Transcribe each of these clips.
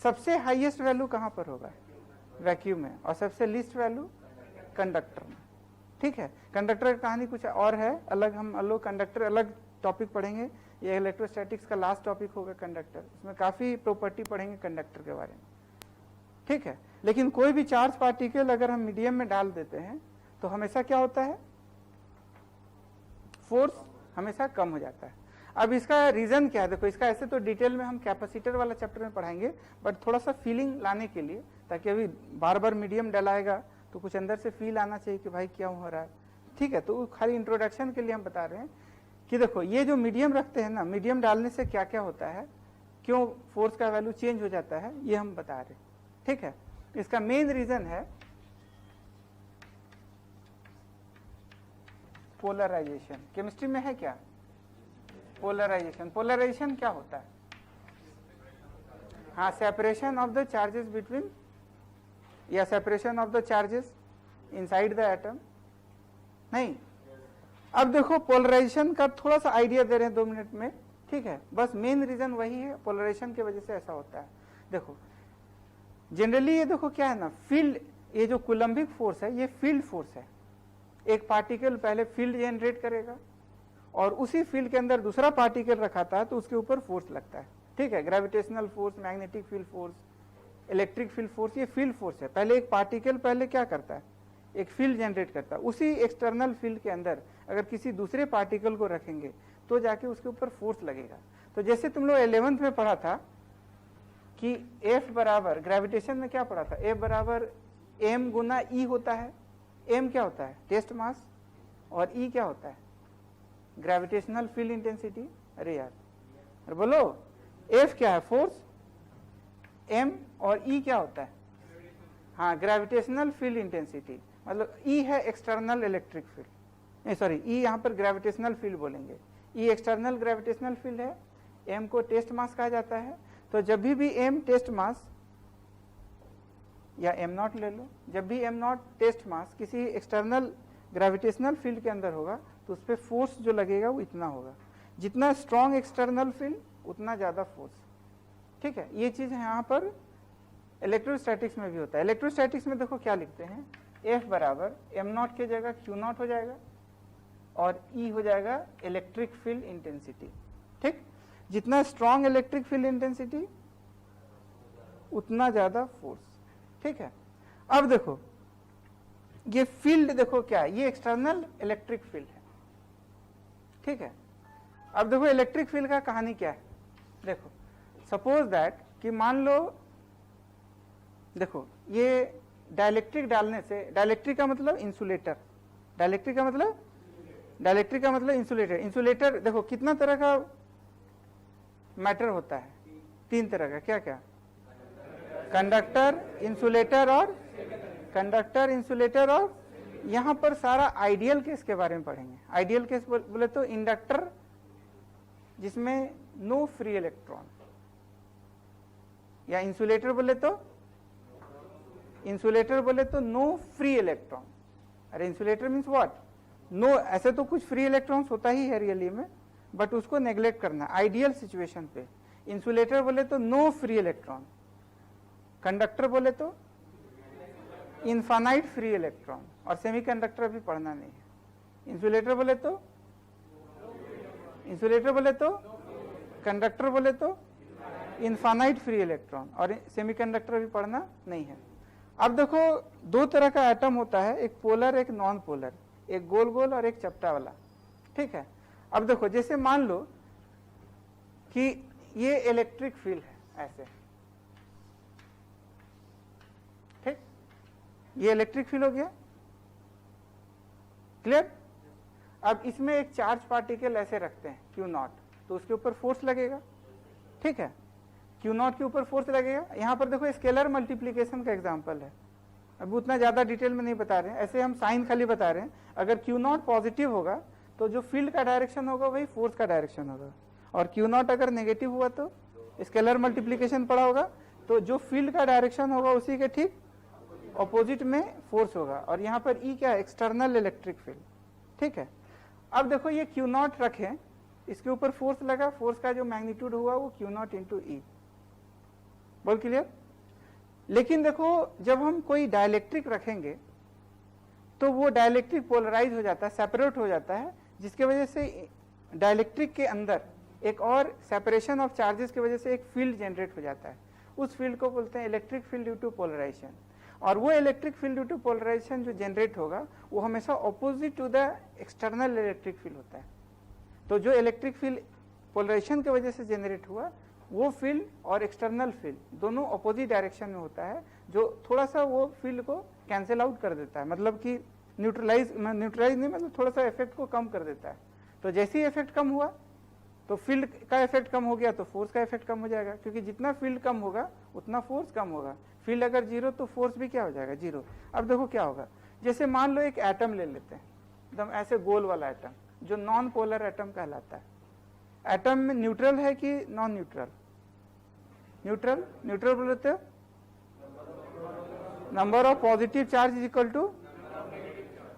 सबसे highest value कहां पर होगा? वैक्यूम में। और सबसे लीस्ट वैल्यू कंडक्टर में। ठीक है, कंडक्टर की कहानी कुछ और है अलग, हम अलग कंडक्टर अलग टॉपिक पढ़ेंगे। ये इलेक्ट्रोस्टैटिक्स का लास्ट टॉपिक होगा कंडक्टर, इसमें काफी प्रॉपर्टी पढ़ेंगे कंडक्टर के बारे में। ठीक है, लेकिन कोई भी चार्ज पार्टिकल अगर हम मीडियम में डाल देते हैं तो हमेशा क्या होता है? फोर्स हमेशा कम हो जाता है। अब इसका रीजन क्या है? देखो, इसका ऐसे तो डिटेल में हम कैपेसिटर वाला चैप्टर में पढ़ाएंगे, बट थोड़ा सा फीलिंग लाने के लिए, ताकि अभी बार बार मीडियम डलाएगा तो कुछ अंदर से फील आना चाहिए कि भाई क्या हो रहा है। ठीक है, तो खाली इंट्रोडक्शन के लिए हम बता रहे हैं कि देखो, ये जो मीडियम रखते हैं ना, मीडियम डालने से क्या क्या होता है, क्यों फोर्स का वैल्यू चेंज हो जाता है, ये हम बता रहे हैं। ठीक है, इसका मेन रीजन है पोलराइजेशन। केमिस्ट्री में है क्या? पोलराइजेशन। पोलराइजेशन क्या होता है? हाँ, separation of the charges between, या separation of the charges inside the atom. नहीं, अब देखो पोलराइजेशन का थोड़ा सा आइडिया दे रहे हैं 2 मिनट में। ठीक है, बस मेन रीजन वही है, पोलराइजेशन की वजह से ऐसा होता है। देखो जनरली ये देखो क्या है ना, फील्ड, ये जो कूलम्बिक फोर्स है ये फील्ड फोर्स है। एक पार्टिकल पहले फील्ड जनरेट करेगा और उसी फील्ड के अंदर दूसरा पार्टिकल रखा था तो उसके ऊपर फोर्स लगता है। ठीक है, gravitational force, magnetic field force, electric field force, ये फील्ड फोर्स है। पहले एक पार्टिकल पहले क्या करता है? एक फील्ड जनरेट करता है। उसी एक्सटर्नल फील्ड के अंदर अगर किसी दूसरे पार्टिकल को रखेंगे तो जाके उसके ऊपर फोर्स लगेगा। तो जैसे तुम लोग 11th में पढ़ा था कि F बराबर, ग्रेविटेशन में क्या पढ़ा था? F बराबर m गुना E होता है। m क्या होता है? टेस्ट मास। और E क्या होता है? Gravitational field intensity. अरे यार, अरे बोलो, F क्या है? फोर्स। m और E क्या होता है? हाँ, ग्रेविटेशनल फील्ड इंटेंसिटी। मतलब E है एक्सटर्नल इलेक्ट्रिक फील्ड, नहीं सॉरी, E यहाँ पर ग्रेविटेशनल फील्ड बोलेंगे। E एक्सटर्नल ग्रेविटेशनल फील्ड है, m को टेस्ट मास कहा जाता है। तो जब भी m टेस्ट मास, या m नॉट ले लो, जब भी m नॉट टेस्ट मास किसी एक्सटर्नल ग्रेविटेशनल फील्ड के अंदर होगा तो उस पर फोर्स जो लगेगा वो इतना होगा। जितना स्ट्रॉन्ग एक्सटर्नल फील्ड उतना ज्यादा फोर्स। ठीक है, ये चीज यहाँ पर इलेक्ट्रोस्टैटिक्स में भी होता है। इलेक्ट्रोस्टैटिक्स में देखो क्या लिखते हैं, F बराबर m नॉट की जगह Q नॉट हो जाएगा और E हो जाएगा इलेक्ट्रिक फील्ड इंटेंसिटी। ठीक, जितना स्ट्रॉन्ग इलेक्ट्रिक फील्ड इंटेंसिटी उतना ज्यादा फोर्स। ठीक है, अब देखो ये फील्ड देखो क्या है, ये एक्सटर्नल इलेक्ट्रिक फील्ड है। ठीक है, अब देखो इलेक्ट्रिक फील्ड का कहानी क्या है। देखो सपोज दैट कि मान लो, देखो ये डाइलेक्ट्रिक डालने से, डाइलेक्ट्रिक का मतलब इंसुलेटर, डाइलेक्ट्रिक का मतलब इंसुलेटर। इंसुलेटर देखो कितना तरह का मैटर होता है? 3 तरह का। क्या क्या? कंडक्टर, इंसुलेटर और यहां पर सारा आइडियल केस के बारे में पढ़ेंगे। आइडियल केस बोले तो इंडक्टर जिसमें नो फ्री इलेक्ट्रॉन, या इंसुलेटर बोले तो नो फ्री इलेक्ट्रॉन। अरे इंसुलेटर मीन्स व्हाट? नो, ऐसे तो कुछ फ्री इलेक्ट्रॉन्स होता ही है रियली में, बट उसको नेग्लेक्ट करना आइडियल सिचुएशन पे। इंसुलेटर बोले तो नो फ्री इलेक्ट्रॉन, कंडक्टर बोले तो इनफाइनाइट फ्री इलेक्ट्रॉन, और सेमीकंडक्टर भी पढ़ना नहीं है। इंसुलेटर बोले तो कंडक्टर बोले तो इनफाइनाइट फ्री इलेक्ट्रॉन, और सेमीकंडक्टर भी पढ़ना नहीं है। अब देखो 2 तरह का एटम होता है, एक पोलर एक नॉन पोलर, एक गोल गोल और एक चपटा वाला। ठीक है, अब देखो जैसे मान लो कि ये इलेक्ट्रिक फील्ड है ऐसे, ठीक, ये इलेक्ट्रिक फील्ड हो गया, क्लियर। अब इसमें एक चार्ज पार्टिकल ऐसे रखते हैं Q नॉट, तो उसके ऊपर फोर्स लगेगा। ठीक है, Q नॉट के ऊपर फोर्स लगेगा। यहां पर देखो स्केलर मल्टीप्लीकेशन का एग्जांपल है, अभी उतना ज्यादा डिटेल में नहीं बता रहे हैं, ऐसे हम साइन खाली बता रहे हैं। अगर Q नॉट पॉजिटिव होगा तो जो फील्ड का डायरेक्शन होगा वही फोर्स का डायरेक्शन होगा, और Q नॉट अगर नेगेटिव हुआ तो स्केलर मल्टीप्लीकेशन पढ़ा होगा, तो जो फील्ड का डायरेक्शन होगा उसी के ठीक ऑपोजिट में फोर्स होगा। और यहाँ पर E क्या है? External electric field. ठीक है, अब देखो ये Q नॉट रखें, इसके ऊपर फोर्स लगा, फोर्स का जो मैग्नीट्यूड हुआ वो Q नॉट इंटू E। बोल क्लियर। लेकिन देखो जब हम कोई डाइलेक्ट्रिक रखेंगे तो वो डाइलेक्ट्रिक पोलराइज हो जाता है, सेपरेट हो जाता है, जिसके वजह से डाइलेक्ट्रिक के अंदर एक और सेपरेशन ऑफ चार्जेस की वजह से एक फील्ड जनरेट हो जाता है। उस फील्ड को बोलते हैं electric field due to polarisation. और वो electric field due to polarisation जो जनरेट होगा वो हमेशा opposite to the external electric field होता है। तो जो इलेक्ट्रिक फील्ड पोलराइजेशन की वजह से जनरेट हुआ वो फील्ड और एक्सटर्नल फील्ड दोनों अपोजिट डायरेक्शन में होता है, जो थोड़ा सा वो फील्ड को कैंसिल आउट कर देता है, मतलब कि न्यूट्रलाइज नहीं, मतलब थोड़ा सा इफेक्ट को कम कर देता है। तो जैसे ही इफेक्ट कम हुआ तो फील्ड का इफेक्ट कम हो गया तो फोर्स का इफेक्ट कम हो जाएगा, क्योंकि जितना फील्ड कम होगा उतना फोर्स कम होगा। फील्ड अगर जीरो तो फोर्स भी क्या हो जाएगा, जीरो। अब देखो क्या होगा, जैसे मान लो एक एटम ले लेते हैं, एकदम ऐसे गोल वाला एटम जो नॉन पोलर एटम कहलाता है। एटम में न्यूट्रल है कि नॉन न्यूट्रल? न्यूट्रल। न्यूट्रल बोलते हो number of positive charge is equal to,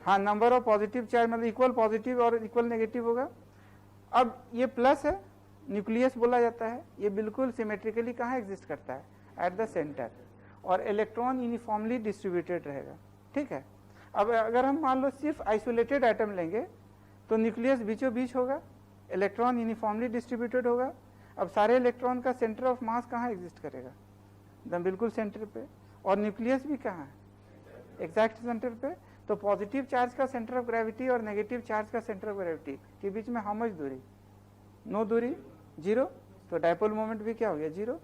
हाँ, नंबर ऑफ पॉजिटिव चार्ज मतलब इक्वल पॉजिटिव और इक्वल नेगेटिव होगा। अब ये प्लस है, न्यूक्लियस बोला जाता है, ये बिल्कुल सिमेट्रिकली कहाँ एग्जिस्ट करता है, एट द सेंटर, और इलेक्ट्रॉन यूनिफॉर्मली डिस्ट्रीब्यूटेड रहेगा, ठीक है। अब अगर हम मान लो सिर्फ आइसोलेटेड एटम लेंगे तो न्यूक्लियस बीचों बीच होगा, इलेक्ट्रॉन यूनिफॉर्मली डिस्ट्रीब्यूटेड होगा। अब सारे इलेक्ट्रॉन का सेंटर ऑफ मास कहाँ एग्जिस्ट करेगा, एकदम बिल्कुल सेंटर पे, और न्यूक्लियस भी कहाँ है, एग्जैक्ट सेंटर पे। तो पॉजिटिव चार्ज का सेंटर ऑफ ग्रेविटी और नेगेटिव चार्ज का सेंटर ऑफ ग्रेविटी के बीच में हाउ मच दूरी, नो दूरी, जीरो। तो डायपोल मोमेंट भी क्या हो गया, जीरो।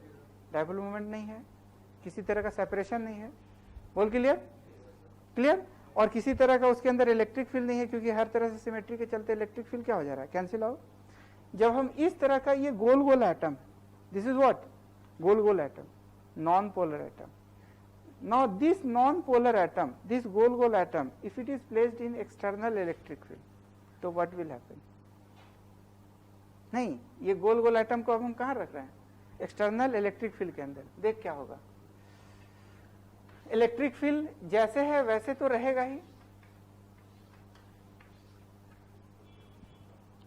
डायपोल मोमेंट नहीं है, किसी तरह का सेपरेशन नहीं है, बोल क्लियर, क्लियर। और किसी तरह का उसके अंदर इलेक्ट्रिक फील्ड नहीं है, क्योंकि हर तरह से सिमेट्री के चलते इलेक्ट्रिक फील्ड क्या हो जा रहा है, कैंसिल आउट। जब हम इस तरह का ये गोल गोल एटम, दिस इज व्हाट, गोल गोल atom, non polar atom. Now this non-polar atom, this goal atom, if it is placed in external electric field, तो what will happen? नहीं, ये गोल एटम को अब हम कहाँ रख रहे हैं, एक्सटर्नल इलेक्ट्रिक फील्ड के अंदर। देख क्या होगा, इलेक्ट्रिक फील्ड जैसे है वैसे तो रहेगा ही,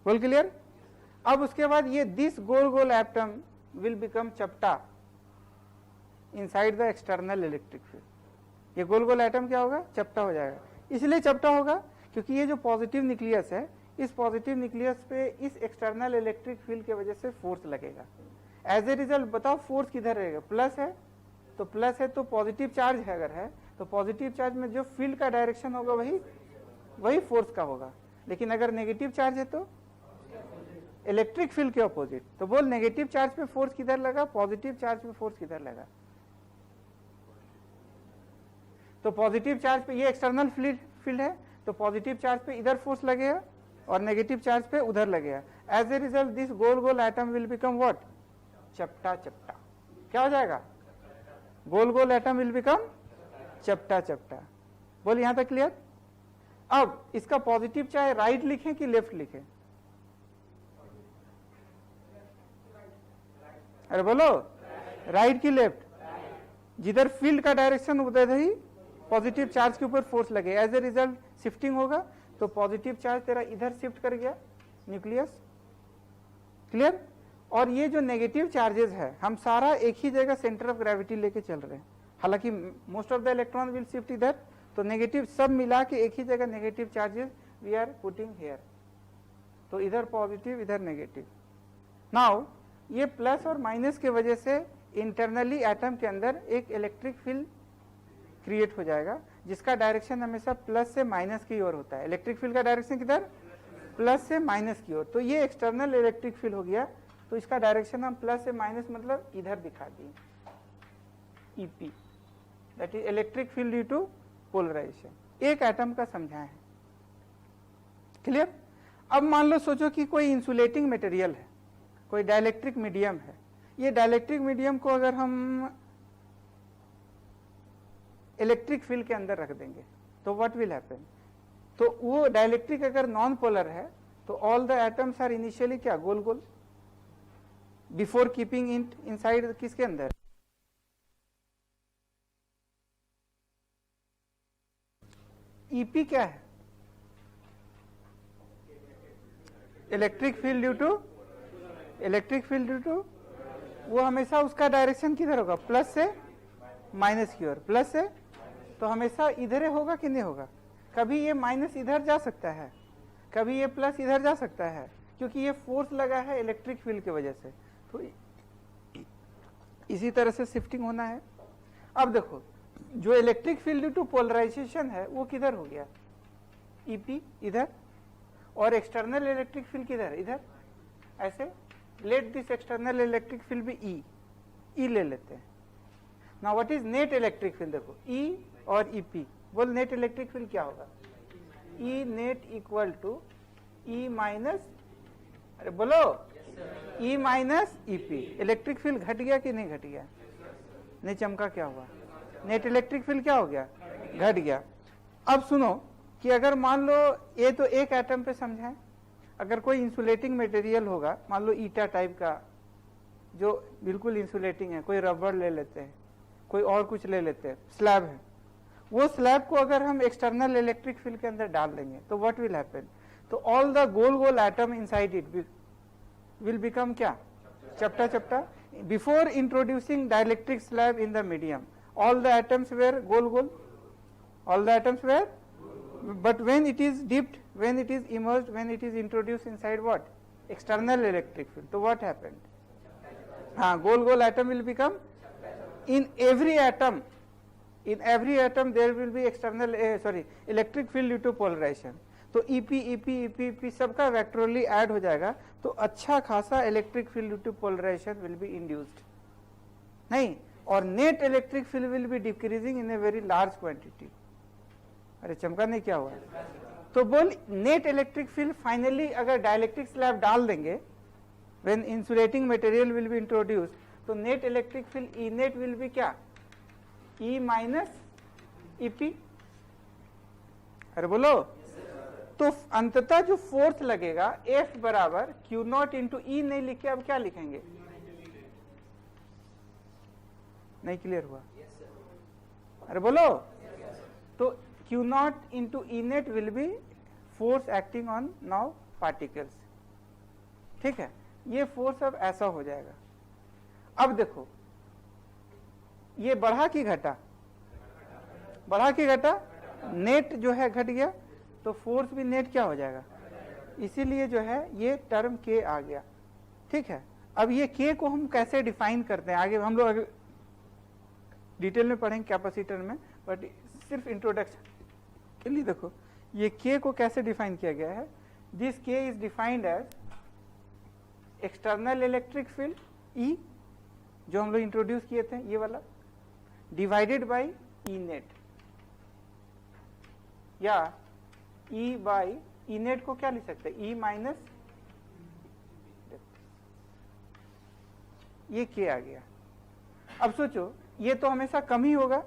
बोल क्लियर। अब उसके बाद ये दिस गोल एटम विल बिकम चपटा inside the external electric field. ये गोल एटम क्या होगा, चपटा हो जाएगा। इसलिए चपटा होगा क्योंकि ये जो पॉजिटिव न्यूक्लियस है, इस पॉजिटिव न्यूक्लियस पे इस एक्सटर्नल इलेक्ट्रिक फील्ड की वजह से फोर्स लगेगा। एज ए रिजल्ट बताओ फोर्स किधर रहेगा, प्लस है तो प्लस है, तो पॉजिटिव चार्ज है अगर है तो पॉजिटिव चार्ज में जो फील्ड का डायरेक्शन होगा वही फोर्स का होगा। लेकिन अगर नेगेटिव चार्ज है तो इलेक्ट्रिक फील्ड के अपोजिट। तो बोल नेगेटिव चार्ज पे फोर्स किधर लगा, पॉजिटिव चार्ज पे फोर्स किधर लगा। तो पॉजिटिव चार्ज पे ये एक्सटर्नल फील्ड है, तो पॉजिटिव चार्ज पे इधर फोर्स लगेगा और नेगेटिव चार्ज पे उधर लगेगा। एज ए रिजल्ट दिस गोल एटम विल बिकम व्हाट, चपटा चपटा। क्या हो जाएगा, गोल एटम विल बिकम चपटा चपटा। बोल यहां तक क्लियर। अब इसका पॉजिटिव चाहे राइट लिखें कि लेफ्ट लिखें, अरे बोलो राइट की लेफ्ट, जिधर फील्ड का डायरेक्शन उधर ही पॉजिटिव चार्ज के ऊपर फोर्स लगे। एज ए रिजल्ट शिफ्टिंग होगा, तो पॉजिटिव चार्ज तेरा इधर शिफ्ट कर गया न्यूक्लियस, क्लियर। और ये जो नेगेटिव चार्जेस है हम सारा एक ही जगह सेंटर ऑफ ग्रेविटी लेके चल रहे हैं, हालांकि most of the electron will shift इधर, तो नेगेटिव सब मिला के एक ही जगह negative charges we are putting here. तो इधर पॉजिटिव इधर नेगेटिव। नाउ ये प्लस और माइनस के वजह से इंटरनली एटम के अंदर एक इलेक्ट्रिक फील्ड क्रिएट हो जाएगा, जिसका डायरेक्शन हमेशा प्लस से माइनस की ओर होता है। इलेक्ट्रिक फील्ड का डायरेक्शन किधर, प्लस से माइनस की ओर। तो ये एक्सटर्नल इलेक्ट्रिक फील्ड हो गया, तो इसका डायरेक्शन हम प्लस से माइनस मतलब इधर दिखा दिए, EP, that is electric field due to polarisation. एक एटम का समझाए हैं, क्लियर। अब मान लो सोचो कि कोई इंसुलेटिंग मटेरियल है, कोई डाइलेक्ट्रिक मीडियम है। ये डाइलेक्ट्रिक मीडियम को अगर हम इलेक्ट्रिक फील्ड के अंदर रख देंगे तो व्हाट विल हैपन, तो वो डाइलेक्ट्रिक अगर नॉन पोलर है तो all the atoms are initially क्या, गोल गोल, बिफोर कीपिंग इनसाइड किसके अंदर, ईपी क्या है, इलेक्ट्रिक फील्ड ड्यू टू वो हमेशा उसका डायरेक्शन किधर होगा, प्लस से माइनस की ओर, प्लस से, तो हमेशा इधर होगा कि नहीं होगा। कभी ये माइनस इधर जा सकता है, कभी ये प्लस इधर जा सकता है, क्योंकि ये फोर्स लगा है इलेक्ट्रिक फील्ड की वजह से। तो इसी तरह से शिफ्टिंग होना है। अब देखो जो electric field due to polarisation है वो किधर हो गया, ईपी इधर, और एक्सटर्नल इलेक्ट्रिक फील्ड किधर, इधर। ऐसे let this external electric field भी ई ले लेते हैं। Now what is net electric field, देखो ई और ईपी, बोल नेट इलेक्ट्रिक फील्ड क्या होगा, E net equal to E minus, अरे बोलो, E minus EP. Electric field घट गया कि नहीं घट गया, नहीं चमका, क्या हुआ, नेट इलेक्ट्रिक फील्ड क्या हो गया, घट गया। अब सुनो कि अगर मान लो ये तो एक एटम पे समझाएं, अगर कोई इंसुलेटिंग मटेरियल होगा, मान लो ईटा टाइप का जो बिल्कुल इंसुलेटिंग है, कोई रबर ले लेते हैं, कोई और कुछ ले लेते हैं, स्लैब है, वो स्लैब को अगर हम एक्सटर्नल इलेक्ट्रिक फील्ड के अंदर डाल देंगे तो व्हाट विल हैपन, तो ऑल द गोल गोल atom inside it will become क्या, चपटा चपटा। Before introducing dielectric slab in the medium all the atoms were goal goal, all the atoms were, but when it is dipped, when it is immersed, when it is introduced inside what, external electric field, so what happened, goal goal atom will become, in every atom there will be external electric field due to polarization। तो EP सबका वेक्टोरली add हो जाएगा, तो अच्छा खासा electric field due to polarisation will be induced, नहीं, और net electric field will be decreasing in a very large quantity. अरे चमका नहीं, क्या हुआ, तो बोल नेट इलेक्ट्रिक फील्ड फाइनली अगर डाइलेक्ट्रिक स्लैब डाल देंगे, when insulating material will be introduced, तो net electric field E net will be क्या, ई माइनस ईपी। अरे बोलो, तो अंततः जो फोर्स लगेगा F बराबर Q नॉट इंटू ई नहीं लिखे, अब क्या लिखेंगे, नहीं क्लियर हुआ, अरे बोलो, तो Q not into E net will B force acting on now particles, ठीक है, ये फोर्स अब ऐसा हो जाएगा। अब देखो ये बढ़ा कि घटा, बढ़ा कि घटा, नेट जो है घट गया, तो फोर्स भी नेट क्या हो जाएगा, इसीलिए जो है ये टर्म K आ गया, ठीक है। अब ये K को हम कैसे डिफाइन करते हैं, आगे हम लोग डिटेल में पढ़ेंगे कैपेसिटर में, बट सिर्फ इंट्रोडक्शन के लिए देखो ये K को कैसे डिफाइन किया गया है। This K is defined as external electric field E, जो हम लोग इंट्रोड्यूस किए थे ये वाला, डिवाइडेड बाई ई नेट, या E बाई ई नेट को क्या लिख सकते हैं, E माइनस, ये K आ गया। अब सोचो ये तो हमेशा कम ही होगा,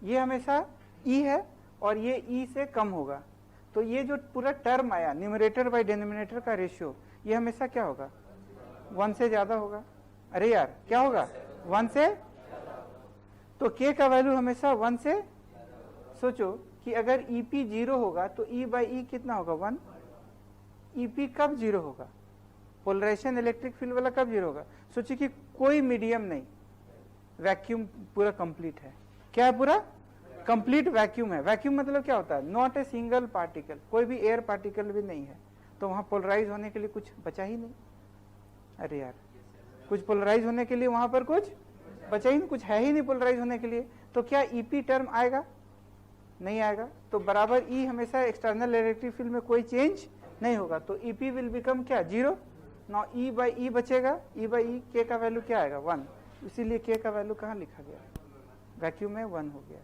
ये हमेशा E है और ये E से कम होगा, तो ये जो पूरा टर्म आया न्यूमरेटर बाई डिनोमिनेटर का रेशियो, ये हमेशा क्या होगा, 1 से ज्यादा होगा। अरे यार क्या होगा, 1 से, तो K का वैल्यू हमेशा 1 से, सोचो कि अगर EP 0 होगा तो E बाई ई कितना होगा, 1। EP कब 0 होगा, पोलराइजेशन इलेक्ट्रिक फील्ड वाला कब 0 होगा, सोचिए कि कोई मीडियम नहीं, वैक्यूम पूरा कंप्लीट है, क्या है, पूरा कंप्लीट वैक्यूम है। वैक्यूम मतलब क्या होता है, नॉट ए सिंगल पार्टिकल, कोई भी एयर पार्टिकल भी नहीं है, तो वहां पोलराइज होने के लिए कुछ बचा ही नहीं। अरे यार कुछ पोलराइज होने के लिए वहां पर कुछ बचा ही नहीं, कुछ है ही नहीं पोलराइज होने के लिए, तो क्या EP टर्म आएगा, नहीं आएगा, तो बराबर E हमेशा एक्सटर्नल इलेक्ट्रिक फील्ड में कोई चेंज नहीं होगा, तो EP विल बिकम क्या, 0। नाउ E बाई ई बचेगा, E बाई ई, K का वैल्यू क्या आएगा, 1, इसीलिए K का वैल्यू कहाँ लिखा गया, वैक्यूम में 1 हो गया।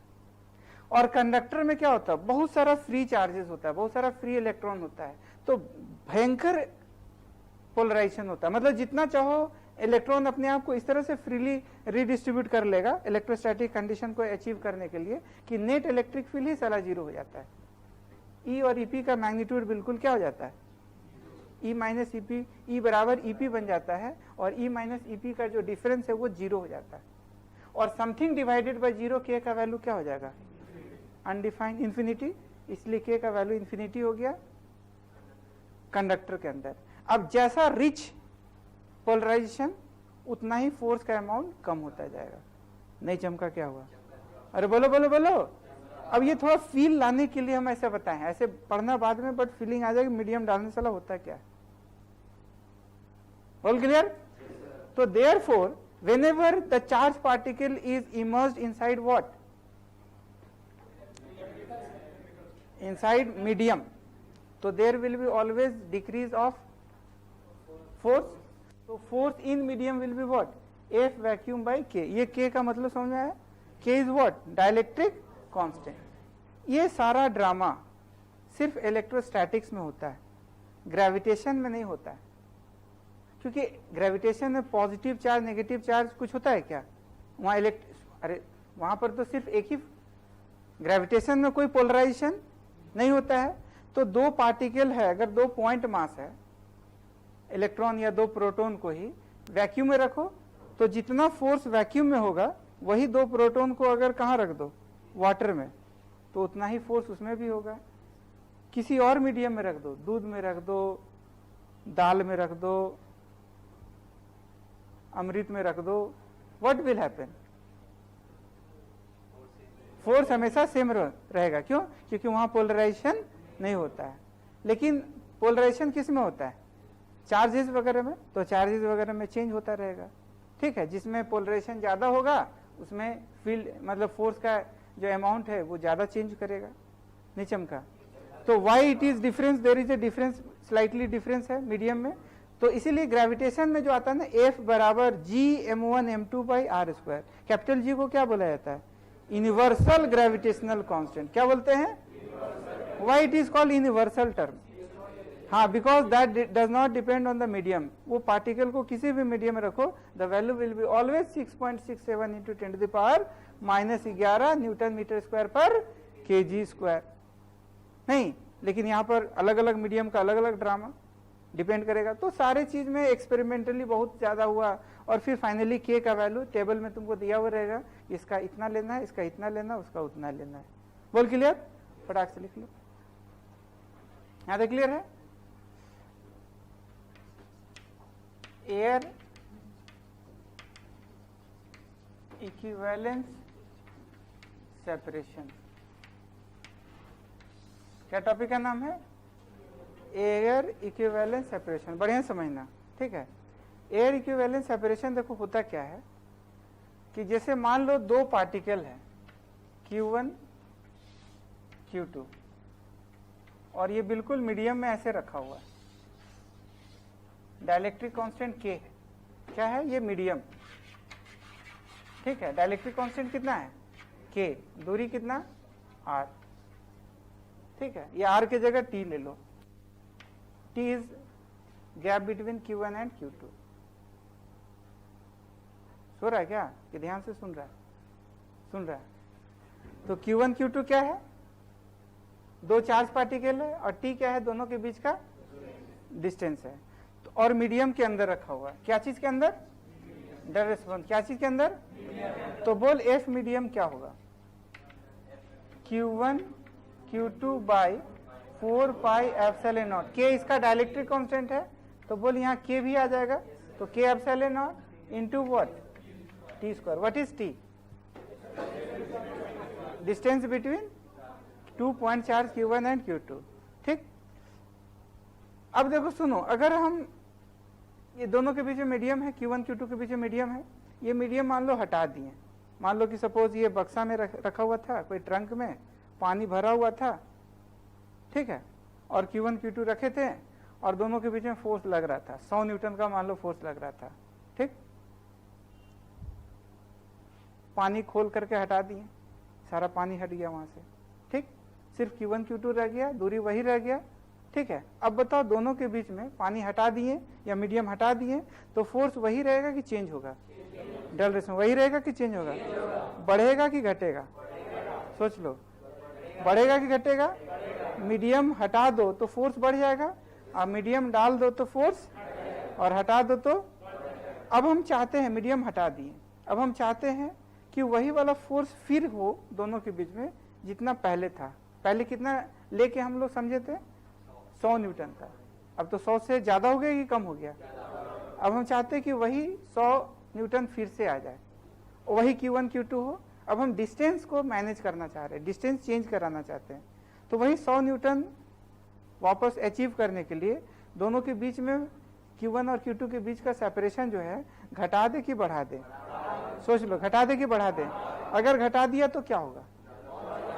और कंडक्टर में क्या होता है, बहुत सारा फ्री चार्जेस होता है, बहुत सारा फ्री इलेक्ट्रॉन होता है, तो भयंकर पोलराइजेशन होता है, मतलब जितना चाहो इलेक्ट्रॉन अपने आप को इस तरह से फ्रीली रिडिस्ट्रीब्यूट कर लेगा इलेक्ट्रोस्टैटिक कंडीशन को अचीव करने के लिए कि नेट इलेक्ट्रिक फील्ड ही सारा 0 हो जाता है। E और EP का मैग्नीट्यूड बिल्कुल क्या हो जाता है, E माइनस EP, E बराबर EP बन जाता है, और E माइनस EP का जो डिफरेंस है वो 0 हो जाता है, और समथिंग डिवाइडेड बाई 0 K का वैल्यू क्या हो जाएगा, अनडिफाइंड, इंफिनिटी, इसलिए K का वैल्यू इंफिनिटी हो गया कंडक्टर के अंदर। अब जैसा रिच पोलराइजेशन उतना ही फोर्स का अमाउंट कम होता जाएगा। नहीं चमका क्या हुआ? अरे बोलो बोलो बोलो। अब ये थोड़ा फील लाने के लिए हम ऐसे बताएं, ऐसे पढ़ना बाद में, बट फीलिंग आ जाएगी मीडियम डालने से होता क्या है। All clear? तो therefore whenever the charge particle is immersed inside what? Inside medium, so there will be always decrease of force. So force in medium will be what? F vacuum by K. ये K का मतलब समझ में आया? K is what? Dielectric constant. ये सारा drama सिर्फ electrostatics में होता है, ग्रेविटेशन में नहीं होता है। क्योंकि ग्रेविटेशन में पॉजिटिव चार्ज नेगेटिव चार्ज कुछ होता है क्या? वहाँ अरे वहाँ पर तो सिर्फ एक ही, ग्रेविटेशन में कोई पोलराइजेशन नहीं होता है। तो दो पार्टिकल है, अगर दो पॉइंट मास है, इलेक्ट्रॉन या दो प्रोटॉन को ही वैक्यूम में रखो, तो जितना फोर्स वैक्यूम में होगा वही दो प्रोटॉन को अगर कहाँ रख दो, वाटर में, तो उतना ही फोर्स उसमें भी होगा। किसी और मीडियम में रख दो, दूध में रख दो, दाल में रख दो, अमृत में रख दो, व्हाट विल हैपन? फोर्स हमेशा सेम रहेगा। क्यों? क्योंकि वहां पोलराइजेशन नहीं होता है। लेकिन पोलराइजेशन किस में होता है? चार्जेस वगैरह में। तो चार्जेस वगैरह में चेंज होता रहेगा, ठीक है। जिसमें पोलराइजेशन ज्यादा होगा उसमें फील्ड मतलब फोर्स का जो अमाउंट है वो ज्यादा चेंज करेगा। नहीं चमका? तो why it is difference, there is a difference, slightly difference है मीडियम में। तो इसीलिए ग्रेविटेशन में जो आता है ना, F बराबर G(m1m2/r²। कैपिटल G को क्या बोला जाता है? Universal gravitational constant. क्या बोलते हैं? Why it is called universal term? हाँ, because that does not depend on the medium. वो पार्टिकल को किसी भी मीडियम में रखो, the value will be always 6.67 × 10⁻⁻11 newton metre square per kg²। नहीं, लेकिन यहाँ पर अलग अलग मीडियम का अलग अलग ड्रामा डिपेंड करेगा। तो सारे चीज में एक्सपेरिमेंटली बहुत ज्यादा हुआ, और फिर फाइनली K का वैल्यू टेबल में तुमको दिया हुआ रहेगा, इसका इतना लेना है, इसका इतना लेना है, उसका उतना लेना है। बोल क्लियर? फटाक से लिख लो। यहाँ तक क्लियर है? एयर इक्विवेलेंस सेपरेशन, क्या टॉपिक का नाम है? Air equivalence separation. बढ़िया समझना, ठीक है। एयर इक्विवेलेंस सेपरेशन देखो होता क्या है कि जैसे मान लो दो पार्टिकल है Q1 Q2, और ये बिल्कुल मीडियम में ऐसे रखा हुआ है, डाइलेक्ट्रिक कांस्टेंट K है। क्या है ये? मीडियम, ठीक है। डाइलेक्ट्रिक कांस्टेंट कितना है? K। दूरी कितना? R, ठीक है। ये R की जगह T ले लो। T is gap between Q1 and Q2। सो रहा है क्या कि ध्यान से सुन रहा है? सुन रहा है। तो Q1 Q2 क्या है? दो चार्ज पार्टिकल है, और T क्या है? दोनों के बीच का डिस्टेंस है। तो और मीडियम के अंदर रखा हुआ है। क्या चीज के अंदर? डर रिस्पॉन्स। क्या चीज के अंदर? तो बोल F मीडियम क्या होगा? Q1 Q2 by 4πε0। K इसका डाइलेक्ट्रिक कांस्टेंट है, तो बोल यहाँ K भी आ जाएगा। तो K(ε0) into what? T²। What is T? Distance between 2 point charge Q1 and Q2, ठीक। अब देखो सुनो, अगर हम ये दोनों के बीच में मीडियम है, Q1 Q2 के बीच में मीडियम है, ये मीडियम मान लो हटा दिए। मान लो कि सपोज ये बक्सा में रखा हुआ था, कोई ट्रंक में पानी भरा हुआ था, ठीक है, और Q1 Q2 रखे थे, और दोनों के बीच में फोर्स लग रहा था, 100 न्यूटन का मान लो फोर्स लग रहा था, ठीक। पानी खोल करके हटा दिए, सारा पानी हट गया वहां से, ठीक। सिर्फ Q1 Q2 रह गया, दूरी वही रह गया, ठीक है। अब बताओ दोनों के बीच में पानी हटा दिए या मीडियम हटा दिए, तो फोर्स वही रहेगा कि चेंज होगा? डल रेशो वही रहेगा कि चेंज होगा? बढ़ेगा कि घटेगा? सोच लो, बढ़ेगा कि घटेगा? मीडियम हटा दो तो फोर्स बढ़ जाएगा, और मीडियम डाल दो तो फोर्स, और हटा दो तो। अब हम चाहते हैं, मीडियम हटा दिए, अब हम चाहते हैं कि वही वाला फोर्स फिर हो दोनों के बीच में जितना पहले था। पहले कितना लेके हम लोग समझे थे? 100 न्यूटन था। अब तो 100 से ज्यादा हो गया कि कम हो गया? अब हम चाहते हैं कि वही 100 न्यूटन फिर से आ जाए, वही Q1 Q2 हो। अब हम डिस्टेंस को मैनेज करना चाह रहे हैं, डिस्टेंस चेंज कराना चाहते हैं, तो वही 100 न्यूटन वापस अचीव करने के लिए दोनों के बीच में Q1 और Q2 के बीच का सेपरेशन जो है घटा दे कि बढ़ा दे? सोच लो, घटा दे कि बढ़ा दे? अगर घटा दिया तो क्या होगा?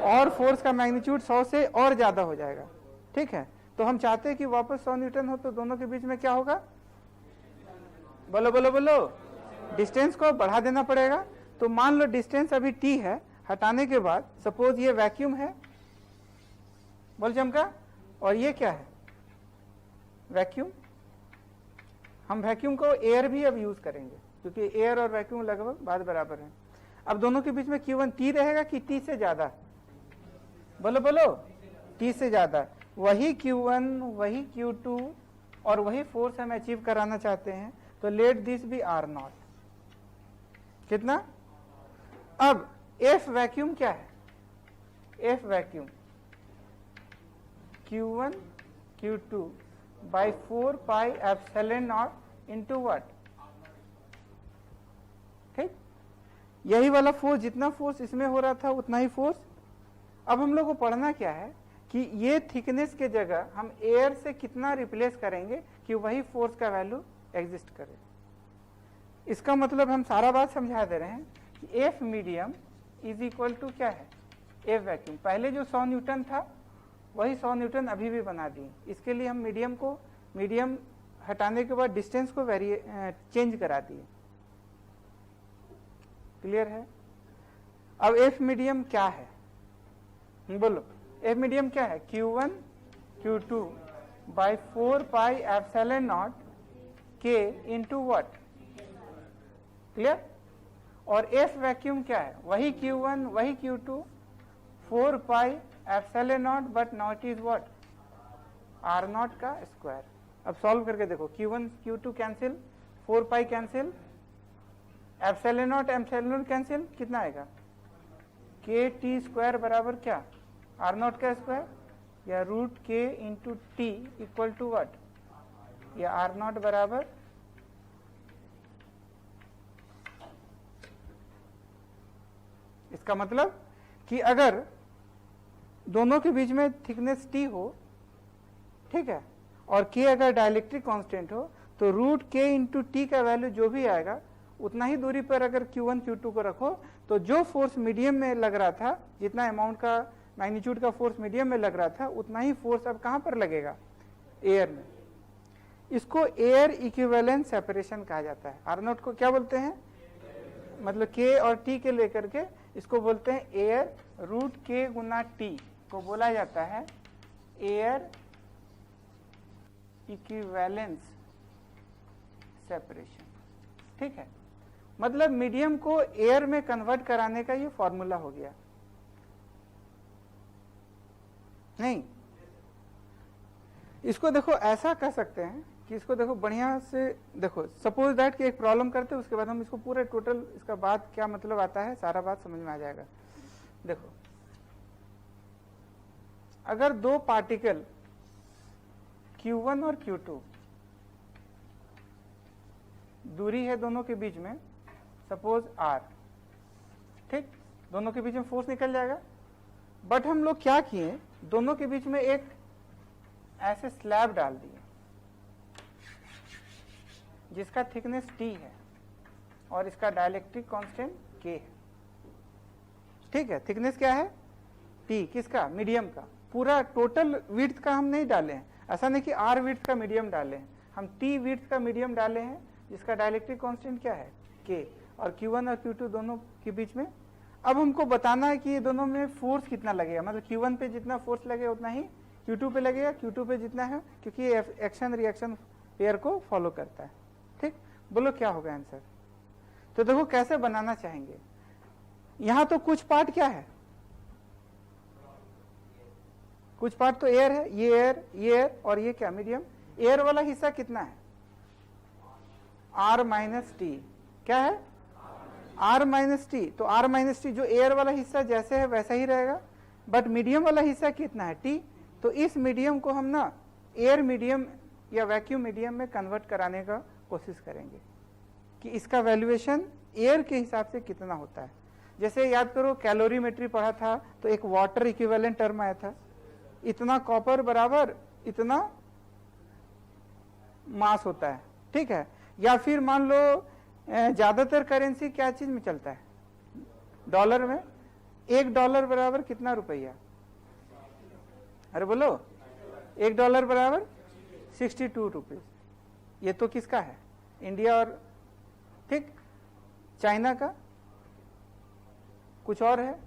और फोर्स का मैग्नीट्यूड 100 से और ज्यादा हो जाएगा। ठीक है, तो हम चाहते हैं कि वापस 100 न्यूटन हो, तो दोनों के बीच में क्या होगा? बोलो बोलो बोलो, डिस्टेंस को बढ़ा देना पड़ेगा। तो मान लो डिस्टेंस अभी t है, हटाने के बाद सपोज ये वैक्यूम है, बोल चमका, और ये क्या है? वैक्यूम। हम वैक्यूम को एयर भी अब यूज करेंगे, क्योंकि एयर और वैक्यूम लगभग बात बराबर है। अब दोनों के बीच में Q1 t रहेगा कि t से ज्यादा? बोलो बोलो, t से ज्यादा। वही Q1 वही Q2 और वही फोर्स हम अचीव कराना चाहते हैं, तो लेट दिस बी R0। कितना? अब F वैक्यूम क्या है? F vacuum Q1 Q2 by 4 pi epsilon naught into what? ठीक, यही वाला फोर्स, जितना फोर्स इसमें हो रहा था उतना ही फोर्स। अब हम लोग को पढ़ना क्या है कि ये थिकनेस के जगह हम एयर से कितना रिप्लेस करेंगे कि वही फोर्स का वैल्यू एग्जिस्ट करे। इसका मतलब हम सारा बात समझा दे रहे हैं कि F medium is equal to क्या है? F vacuum. पहले जो 100 न्यूटन था वही 100 न्यूटन अभी भी बना दिए। इसके लिए हम मीडियम हटाने के बाद डिस्टेंस को चेंज करा दिए। क्लियर है? अब एफ मीडियम क्या है? बोलो, एफ मीडियम क्या है? Q1 Q2 by 4 pi epsilon naught K into what? Clear? और एफ वैक्यूम क्या है? वही Q1 वही Q2 4 pi epsilon naught but naught is what? R0 का स्क्वायर। अब सॉल्व करके देखो, Q1 Q2 cancel, 4 pi cancel, epsilon not cancel, कितना आएगा? के टी स्क्वायर बराबर क्या? R0 का स्क्वायर, या रूट के into T equal to what? या R0 बराबर इसका मतलब कि अगर दोनों के बीच में थिकनेस t हो, ठीक है, और k अगर डाइलेक्ट्रिक कांस्टेंट हो, तो रूट के इंटू टी का वैल्यू जो भी आएगा उतना ही दूरी पर अगर Q1 Q2 को रखो, तो जो फोर्स मीडियम में लग रहा था, जितना अमाउंट का मैग्नीट्यूड का फोर्स मीडियम में लग रहा था, उतना ही फोर्स अब कहां पर लगेगा? एयर में। इसको एयर इक्विवेलेंट सेपरेशन कहा जाता है। R0 को क्या बोलते हैं? मतलब k और t के लेकर के इसको बोलते हैं एयर रूट k गुना t को बोला जाता है एयर इक्विवेलेंस सेपरेशन। ठीक है, मतलब मीडियम को एयर में कन्वर्ट कराने का ये फॉर्मूला हो गया। नहीं, इसको देखो ऐसा कह सकते हैं कि इसको देखो बढ़िया से देखो, सपोज दैट कि एक प्रॉब्लम करते हैं, उसके बाद हम इसको पूरे टोटल इसका बात क्या मतलब आता है सारा बात समझ में आ जाएगा। देखो, अगर दो पार्टिकल Q1 और Q2 दूरी है दोनों के बीच में, सपोज R, ठीक, दोनों के बीच में फोर्स निकल जाएगा। बट हम लोग क्या किए, दोनों के बीच में एक ऐसे स्लैब डाल दिए जिसका थिकनेस t है और इसका डाइलेक्ट्रिक कांस्टेंट k है। ठीक है, थिकनेस क्या है? t, किसका? मीडियम का। पूरा टोटल विड्थ का हम नहीं डाले हैं, ऐसा नहीं कि r विड्थ का मीडियम डाले हैं, हम t विड्थ का मीडियम डाले हैं जिसका डाइलेक्ट्रिक कांस्टेंट क्या है? k। और Q1 और Q2 दोनों के बीच में अब हमको बताना है कि ये दोनों में फोर्स कितना लगेगा। मतलब Q1 पे जितना फोर्स लगेगा उतना ही Q2 पे लगेगा, Q2 पे जितना है, क्योंकि ये एक्शन रिएक्शन पेयर को फॉलो करता है। ठीक, बोलो क्या होगा आंसर? तो देखो कैसे बनाना चाहेंगे। यहां तो कुछ पार्ट क्या है? कुछ पार्ट तो एयर है, ये एयर और ये क्या? मीडियम। एयर वाला हिस्सा कितना है? R minus T. क्या है? R minus T. तो R माइनस टी, जो एयर वाला हिस्सा जैसे है वैसा ही रहेगा, बट मीडियम वाला हिस्सा कितना है? T। तो इस मीडियम को हम ना एयर मीडियम या वैक्यूम मीडियम में कन्वर्ट कराने का कोशिश करेंगे कि इसका वैल्यूएशन एयर के हिसाब से कितना होता है। जैसे याद करो कैलोरीमेट्री पढ़ा था तो एक वाटर इक्विवेलेंट टर्म आया था, इतना कॉपर बराबर इतना मास होता है, ठीक है। या फिर मान लो ज्यादातर करेंसी क्या चीज में चलता है, डॉलर में। $1 बराबर कितना रुपया, अरे बोलो, $1 बराबर 62 रुपीज। ये तो किसका है, इंडिया और ठीक चाइना का कुछ और है,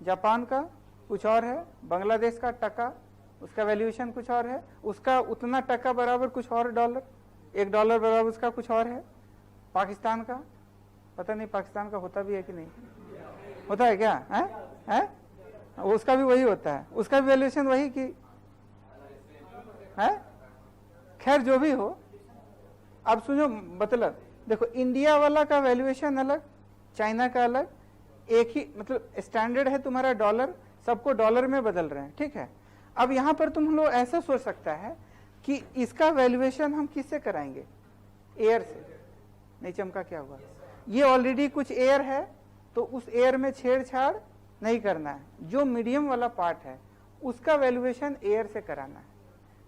जापान का कुछ और है, बांग्लादेश का टका उसका वैल्यूएशन कुछ और है, उसका उतना टका बराबर कुछ और डॉलर, $1 बराबर उसका कुछ और है। पाकिस्तान का पता नहीं, पाकिस्तान का होता भी है कि नहीं, होता है क्या है? उसका भी वही होता है, उसका भी वैल्यूएशन वही की है। खैर जो भी हो, अब सुनो मतलब देखो, इंडिया वाला का वैल्यूएशन अलग, चाइना का अलग, एक ही मतलब स्टैंडर्ड है तुम्हारा डॉलर, सबको डॉलर में बदल रहे हैं, ठीक है। अब यहां पर तुम लोग ऐसा सोच सकता है कि इसका वैल्यूएशन हम किससे कराएंगे, एयर से। नहीं चमका क्या हुआ, ये ऑलरेडी कुछ एयर है तो उस एयर में छेड़छाड़ नहीं करना है, जो मीडियम वाला पार्ट है उसका वैल्यूएशन एयर से कराना है।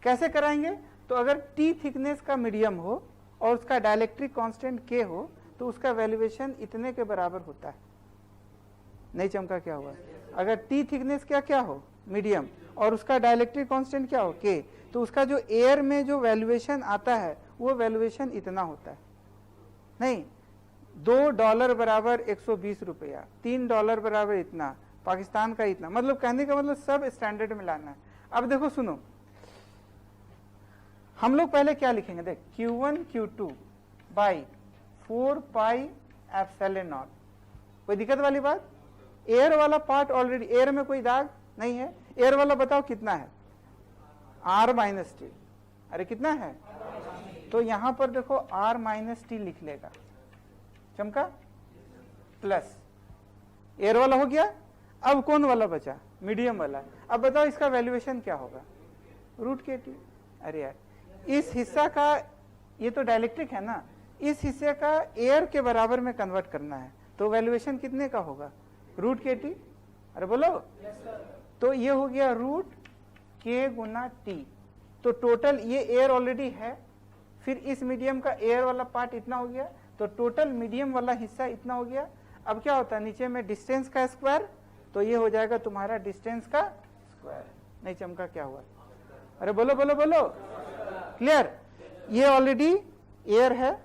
कैसे कराएंगे, तो अगर टी थिकनेस का मीडियम हो और उसका डाइलेक्ट्रिक कांस्टेंट के हो तो उसका वैल्यूएशन इतने के बराबर होता है। नहीं चमका क्या हुआ, अगर टी थिकनेस क्या क्या हो, मीडियम, और उसका डाइलेक्ट्रिक कांस्टेंट क्या हो, के, तो उसका जो एयर में जो वैल्यूएशन आता है वो वैल्यूएशन इतना होता है। नहीं, $2 बराबर 120 रुपया, $3 बराबर इतना, पाकिस्तान का इतना, मतलब कहने का मतलब सब स्टैंडर्ड में लाना है। अब देखो सुनो, हम लोग पहले क्या लिखेंगे, देख Q1 Q2 by 4 pi epsilon not. कोई दिक्कत वाली बात, एयर वाला पार्ट ऑलरेडी, एयर में कोई दाग नहीं है, एयर वाला बताओ कितना है, R-T। अरे कितना है, तो यहां पर देखो R-T लिख लेगा, चमका, प्लस एयर वाला हो गया। अब कौन वाला बचा, मीडियम वाला। अब बताओ इसका वैल्यूएशन क्या होगा, √KT। अरे यार, इस हिस्सा का, ये तो डाइलेक्ट्रिक है ना, इस हिस्से का एयर के बराबर में कन्वर्ट करना है, तो वैल्यूएशन कितने का होगा, √KT। अरे बोलो, तो ये हो गया √K गुना T। तो टोटल ये एयर ऑलरेडी है, फिर इस मीडियम का एयर वाला पार्ट इतना हो गया, तो टोटल मीडियम वाला हिस्सा इतना हो गया। अब क्या होता है, नीचे में डिस्टेंस का स्क्वायर, तो ये हो जाएगा तुम्हारा डिस्टेंस का स्क्वायर। नहीं चमका क्या हुआ, अरे बोलो बोलो बोलो, क्लियर। ये ऑलरेडी एयर है,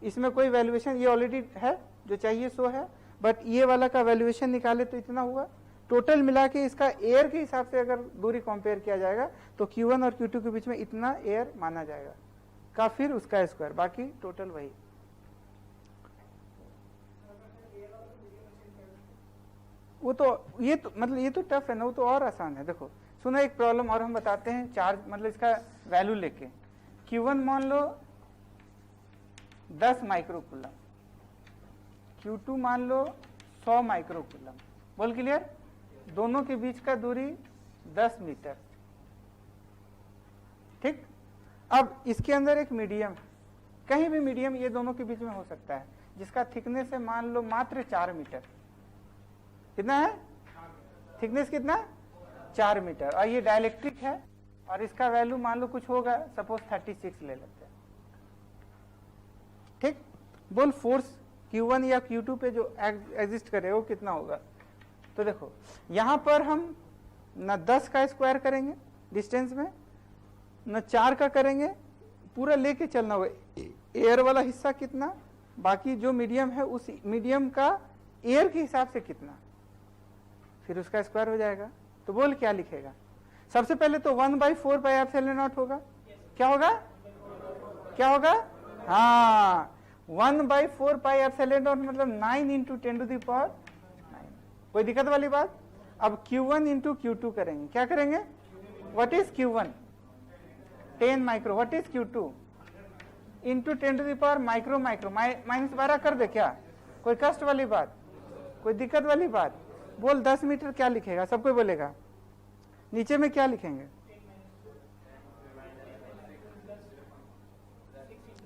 इसमें कोई वैल्यूएशन, ये ऑलरेडी है जो चाहिए सो है, बट ये वाला का वैल्यूएशन निकाले तो इतना हुआ। टोटल मिला के इसका एयर के हिसाब से अगर दूरी कंपेयर किया जाएगा तो Q1 और Q2 के बीच में इतना एयर माना जाएगा का, फिर उसका स्क्वायर, बाकी टोटल वही। वो तो ये तो मतलब ये तो टफ है ना, वो तो और आसान है। देखो सुनो, एक प्रॉब्लम और हम बताते हैं, चार्ज मतलब इसका वैल्यू लेके। Q1 मान लो 10 माइक्रोकूलम, Q2 मान लो 100 माइक्रोकूलम। बोल क्लियर, दोनों के बीच का दूरी 10 मीटर, ठीक। अब इसके अंदर एक मीडियम, कहीं भी मीडियम ये दोनों के बीच में हो सकता है, जिसका थिकनेस है मान लो मात्र 4 मीटर। कितना है थिकनेस, कितना, 4 मीटर, और ये डाइलेक्ट्रिक है, और इसका वैल्यू मान लो कुछ होगा, सपोज 36 ले लेते हैं, ठीक। बोल फोर्स Q1 या Q2 पे जो एग्जिस्ट करे वो कितना होगा। तो देखो यहां पर हम न 10 का स्क्वायर करेंगे डिस्टेंस में, न 4 का करेंगे, पूरा लेके चलना होगा। एयर वाला हिस्सा कितना, बाकी जो मीडियम है उस मीडियम का एयर के हिसाब से कितना, फिर उसका स्क्वायर हो जाएगा। तो बोल क्या लिखेगा, सबसे पहले तो 1/4 पाई एप्सिलॉन नॉट होगा। क्या होगा, क्या होगा, हाँ 1/4 पाई एप्सिलॉन नॉट मतलब 9 × 10⁹ कोई दिक्कत वाली बात। अब Q1 × Q2 करेंगे, क्या करेंगे, what is Q1, 10 micro, what is Q2 × 10⁻⁻, micro micro, -12 कर दे क्या, कोई कष्ट वाली बात, कोई दिक्कत वाली बात। बोल 10 मीटर क्या लिखेगा, सब कोई बोलेगा, नीचे में क्या लिखेंगे,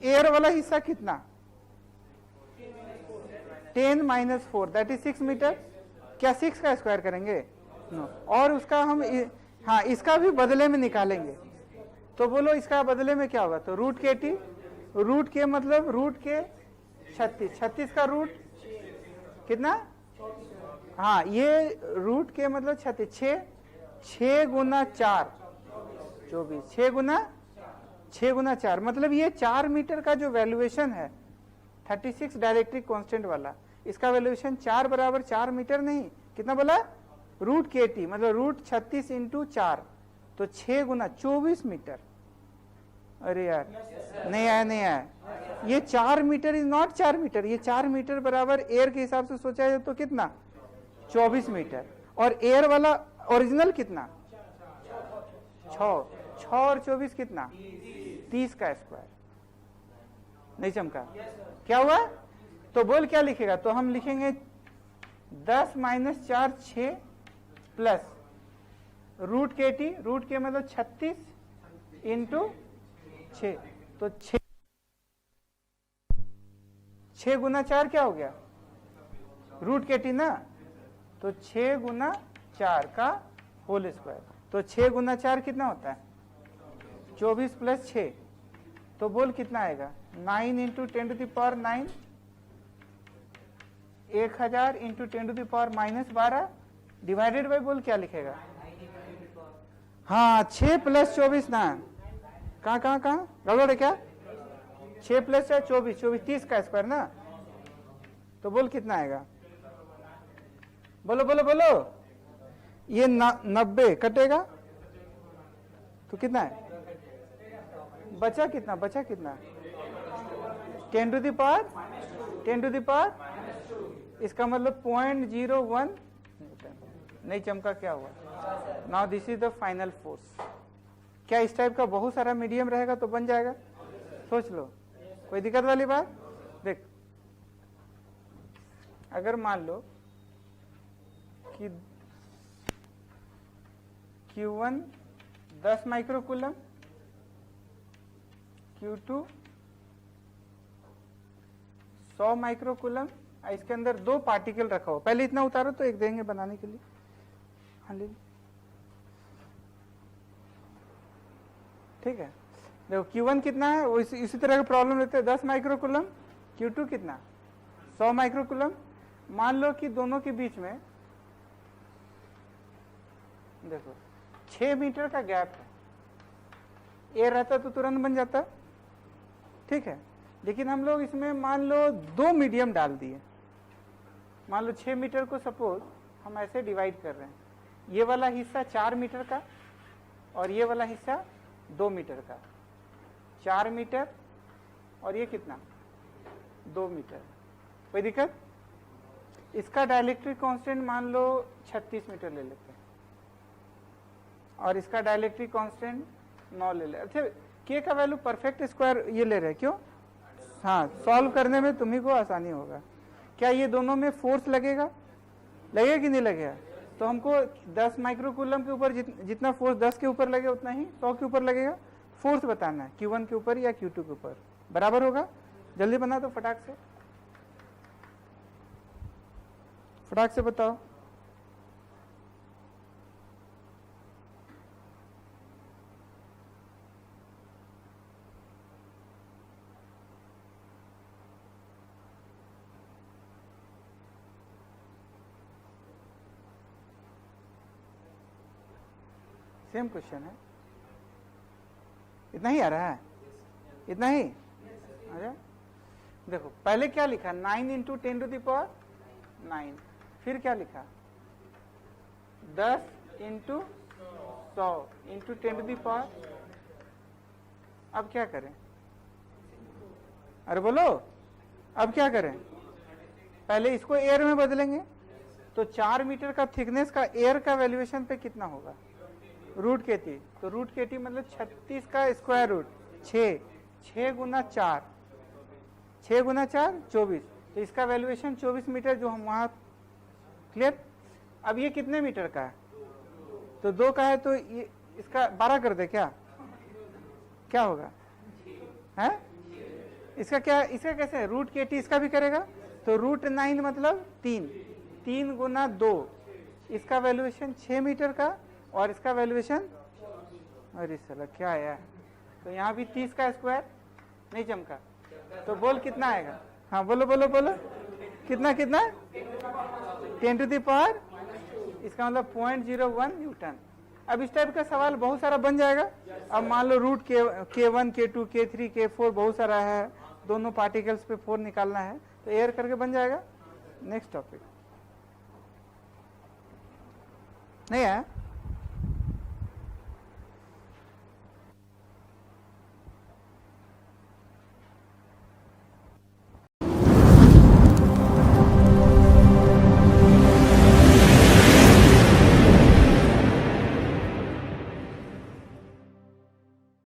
एयर वाला हिस्सा कितना, 10 - 4 दैट इज 6 मीटर। क्या 6 का स्क्वायर करेंगे? नो। और उसका हम हाँ इसका भी बदले में निकालेंगे। तो बोलो इसका बदले में क्या होगा? तो रूट के टी, रूट के मतलब रूट के 36, 36 का रूट कितना? हाँ ये रूट के मतलब 36, 6 गुना 4 24, 6 गुना 4 मतलब ये 4 मीटर का जो वैल्यूएशन है 36 डायरेक्ट्रिक कांस्टेंट वाला, इसका वैल्यूएशन 4 बराबर 4 मीटर नहीं, कितना बोला? रूट के टी मतलब रूट 36 इंटू 4, तो 6 गुना 24 मीटर। अरे यार नहीं आया। ये 4 मीटर इज नॉट 4 मीटर, ये 4 मीटर बराबर एयर के हिसाब से सोचा जाए तो कितना? 24 मीटर। और एयर वाला ओरिजिनल कितना? 6 और 24 कितना? 30 का स्क्वायर। नहीं चमका? क्या हुआ? तो बोल क्या लिखेगा? तो हम लिखेंगे 10 - 4 6 प्लस रूट के टी, रूट के मतलब 36 इंटू 6, तो 6 गुना 4 क्या हो गया? रूट के टी ना, तो 6 गुना 4 का होल स्क्वायर। तो 6 गुना 4 कितना होता है? 24 प्लस 6, तो बोल कितना आएगा? 9 इंटू 10⁻⁹, 1000 इंटू 10⁻⁻12 डिवाइडेड बाई बोल क्या लिखेगा? हाँ 6 प्लस 24 ना, कहाँ गड़बड़ है क्या? 6 प्लस 24, 30 का स्क्वायर ना, तो बोल कितना आएगा? बोलो ये 90 कटेगा तो कितना है? बचा कितना? 10⁻, इसका मतलब 0.01 नहीं चमका, क्या हुआ? Now this is the final force. क्या इस टाइप का बहुत सारा मीडियम रहेगा तो बन जाएगा? सोच लो, कोई दिक्कत वाली बात? देख, अगर मान लो कि Q1 10 माइक्रोकूलम, Q2 100 माइक्रोकूलम, इसके अंदर 2 पार्टिकल रखा हो, पहले इतना उतारो तो एक देंगे बनाने के लिए। हाँ ले, ठीक है। देखो Q1 कितना है, वो इसी तरह का प्रॉब्लम रहते हैं। 10 माइक्रोकूलम, Q2 कितना? 100 माइक्रोकूलम। मान लो कि दोनों के बीच में देखो 6 मीटर का गैप है, ए रहता तो तुरंत बन जाता, ठीक है। लेकिन हम लोग इसमें मान लो 2 मीडियम डाल दिए। मान लो 6 मीटर को सपोज हम ऐसे डिवाइड कर रहे हैं, ये वाला हिस्सा 4 मीटर का और ये वाला हिस्सा 2 मीटर का, 4 मीटर और ये कितना? 2 मीटर। कोई दिक्कत? इसका डाइलेक्ट्रिक कांस्टेंट मान लो 36 मीटर ले लेते हैं और इसका डाइलेक्ट्रिक कांस्टेंट 9 ले ले। अच्छा, के का वैल्यू परफेक्ट स्क्वायर ये ले रहे हैं, क्यों? हाँ, सॉल्व करने में तुम्ही को आसानी होगा। क्या ये दोनों में फोर्स लगेगा कि नहीं लगेगा? तो हमको 10 माइक्रोकूलम के ऊपर जितना फोर्स 10 के ऊपर लगे उतना ही 100 के ऊपर लगेगा। फोर्स बताना है Q1 के ऊपर या Q2 के ऊपर, बराबर होगा। जल्दी बना दो फटाक से बताओ। सेम क्वेश्चन है, इतना ही आ रहा है, इतना ही। अच्छा देखो, पहले क्या लिखा? 9 इंटू 10⁻⁹, फिर क्या लिखा? 10 इंटू 100 इंटू 10⁻। अब क्या करें? अरे बोलो, अब क्या करें? पहले इसको एयर में बदलेंगे, तो 4 मीटर का थिकनेस का एयर का वैल्यूएशन पे कितना होगा? रूट के टी, तो रूट के टी मतलब 36 का स्क्वायर रूट 6, 6 गुना 4, 6 गुना 4 24, तो इसका वैल्यूएशन 24 मीटर जो हम वहां, क्लियर? अब ये कितने मीटर का है? तो 2 का है, तो ये इसका 12 कर दे, क्या होगा? है इसका क्या? इसका कैसे? रूट के टी इसका भी करेगा, तो √9 मतलब 3 गुना 2, इसका वैल्यूएशन 6 मीटर का और इसका वैल्यूएशन, अरे साला क्या आया, तो यहाँ भी 30 का स्क्वायर नहीं चमका, तो बोल कितना आएगा? हाँ बोलो बोलो बोलो, कितना कितना 10 टू द पावर, इसका मतलब 0.01 न्यूटन। अब इस टाइप का सवाल बहुत सारा बन जाएगा। अब मान लो root K1 K2 K3 K4 बहुत सारा है, दोनों पार्टिकल्स पे 4 निकालना है, तो एयर करके बन जाएगा। नेक्स्ट टॉपिक नहीं है।